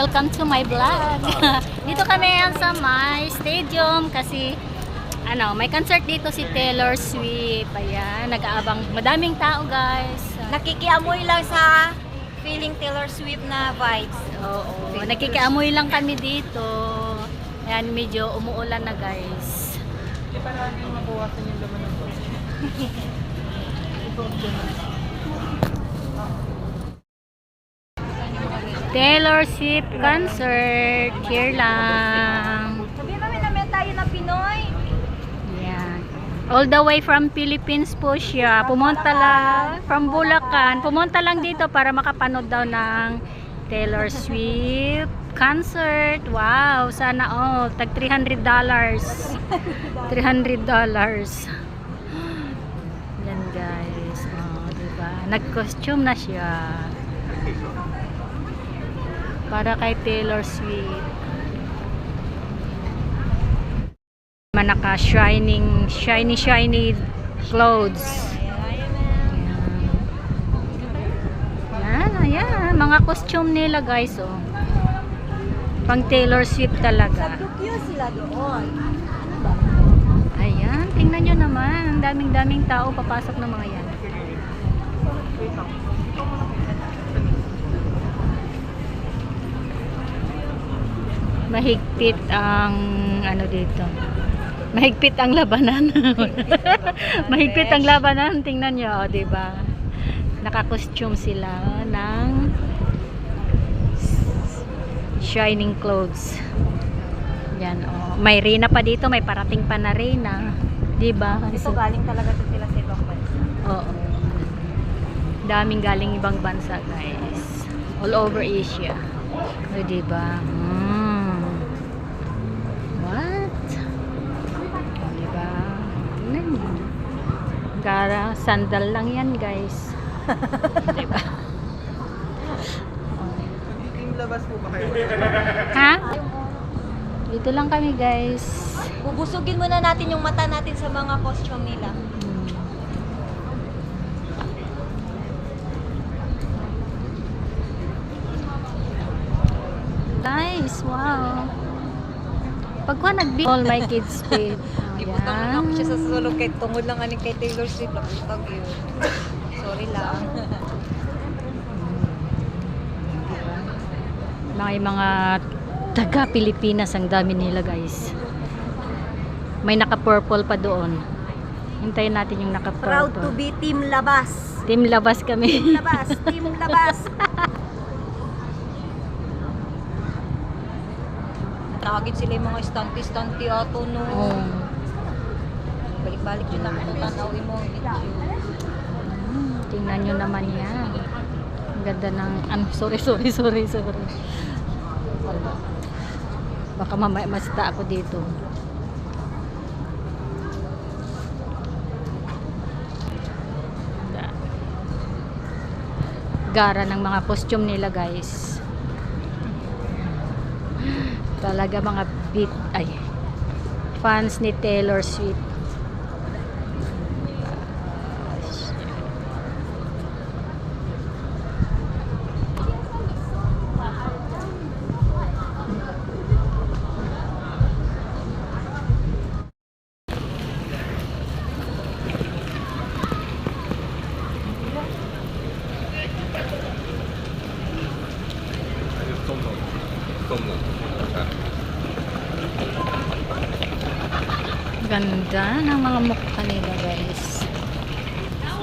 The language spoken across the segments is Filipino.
welcome to my vlog. Dito kami sa my stadium kasi may concert dito si Taylor Swift. Ayan, nag-aabang, madaming tao guys. Nakikiamoy lang sa feeling Taylor Swift na vibes. Oo, nakikiamoy lang kami dito. Ayan, medyo umuulan na guys. Hindi pa namin mabuwasan yung laman ng boss. Taylor Swift concert. Here lang. Sabihin namin namin tayo na Pinoy. Yan. All the way from Philippines po siya. Pumunta lang from Bulacan. Pumunta lang dito para makapanood daw ng Taylor Swift concert. Wow, sana all. Tag $300. $300. Yan guys. Oh, diba? Nag-costume na siya. Para kay Taylor Swift. Manaka shiny clothes. Ayan, mga costume nila guys, oh. Pang Taylor Swift talaga. Sa Tokyo sila doon. Ayan, tingnan nyo naman. Ang daming tao papasok ng mga yan. Mahigpit ang dito. Mahigpit ang labanan. Mahigpit ang labanan. Tingnan nyo, oh, diba? Naka-costume sila ng shining clothes. Yan, oh. May Reyna pa dito, may parating pa na Reyna. Diba? Ito galing talaga sila sa ibang bansa. Oo. Daming galing ibang bansa, guys. All over Asia. O, diba? What? O, diba? Tingnan nyo. Gara, sandal lang yan, guys. Diba? Magiging labas po ba kayo? Ha? Dito lang kami, guys. Bubusugin muna natin yung mata natin sa mga costume nila. Nice, wow. Pagka all my kids paid. Ibutang lang ako siya sa sulog kay tungod lang aning kay Taylor Swift. Nakutag yun. Sorry lang. Mga taga Pilipinas, ang dami nila guys. May naka-purple pa doon. Hintayin natin yung naka-purple. Proud to be Team Labas. Team Labas kami. Team Labas. Team Labas. Tawagin sila yung mga stunty ato no. Balik-balik yun ako tatawin mo. Tingnan nyo naman yan. Ang ganda ng sorry. Baka mamaya masita ako dito. Gara ng mga costume nila guys. Talaga mga fans ni Taylor Swift. Ganda ng mga mukha nila guys.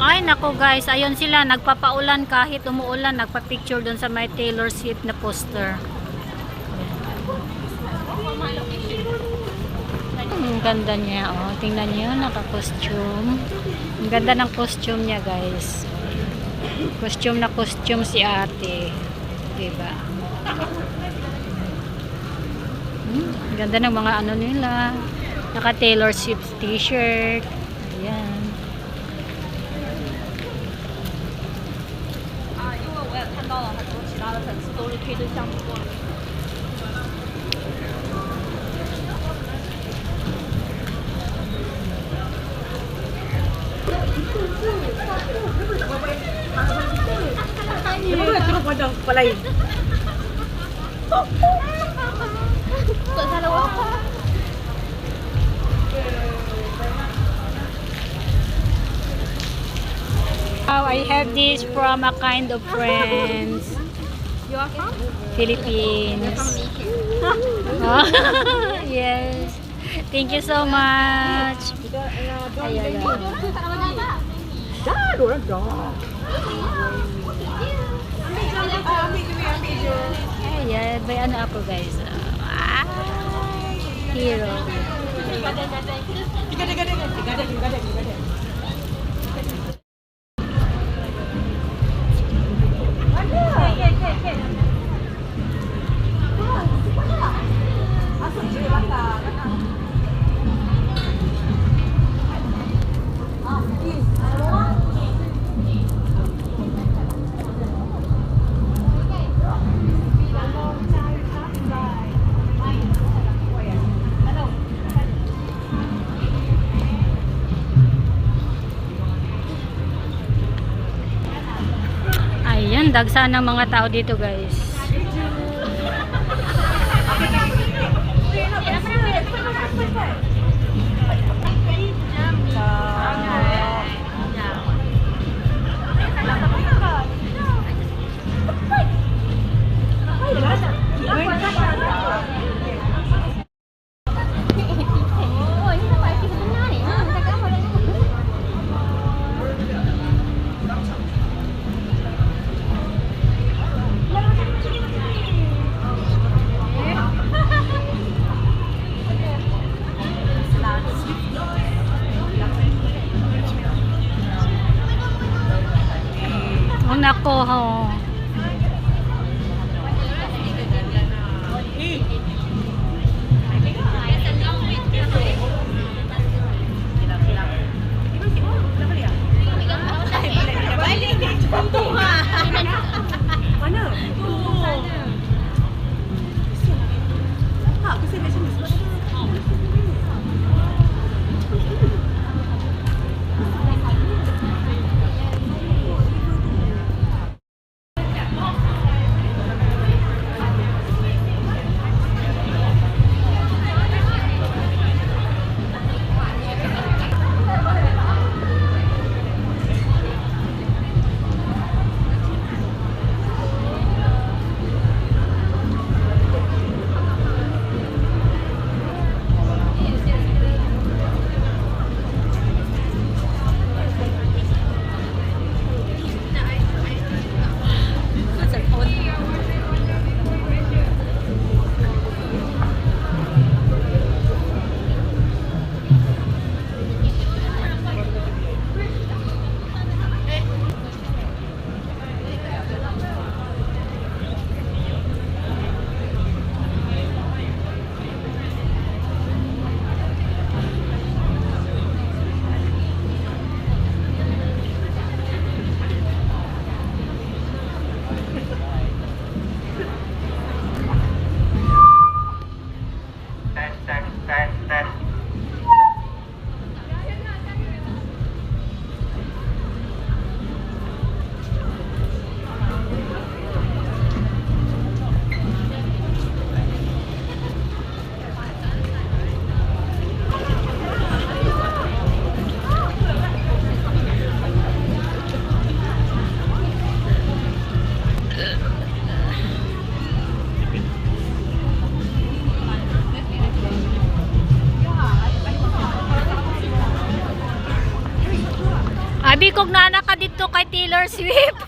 Ay nako guys, ayun sila nagpapaulan kahit umuulan, nagpa-picture doon sa may Taylor Swift na poster. Ang ganda niya, oh. Tingnan niyo, naka-costume. Ang ganda ng costume niya guys. Costume na costume si ate. Diba? Ang ganda ng mga nila. Naka Taylor Swift t-shirt. Ayan. Oh, I have this from a kind of friends. You are from? Philippines. Oh, yes. Thank you so much. Ayan. Ayan. May ano ako guys. Ah, hero. Ayan, dagsa ng mga tao dito guys. Oh, nako ho. Abi kog nana ka dito kay Taylor Swift.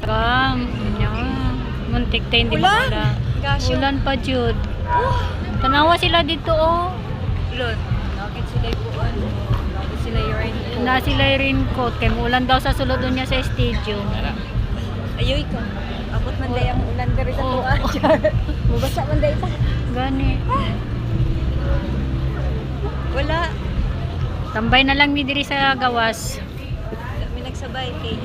Kam, yan. Muntik tayo hindi Ulan? makala. Gosh, yun. Ulan pa jud. Tanawa sila dito oh. Lord, nakit sila ipuan. Nakit sila yung raincoat. Na sila yung raincoat kay muulan daw sa sulod doon niya sa stadium. Ayoy ka. Abot man day ang ulan diri sa Oh. tuwa. Mubasa man day pa. Gani. Wala. Tambay na lang mi diri sa gawas. Kami nagsabay kay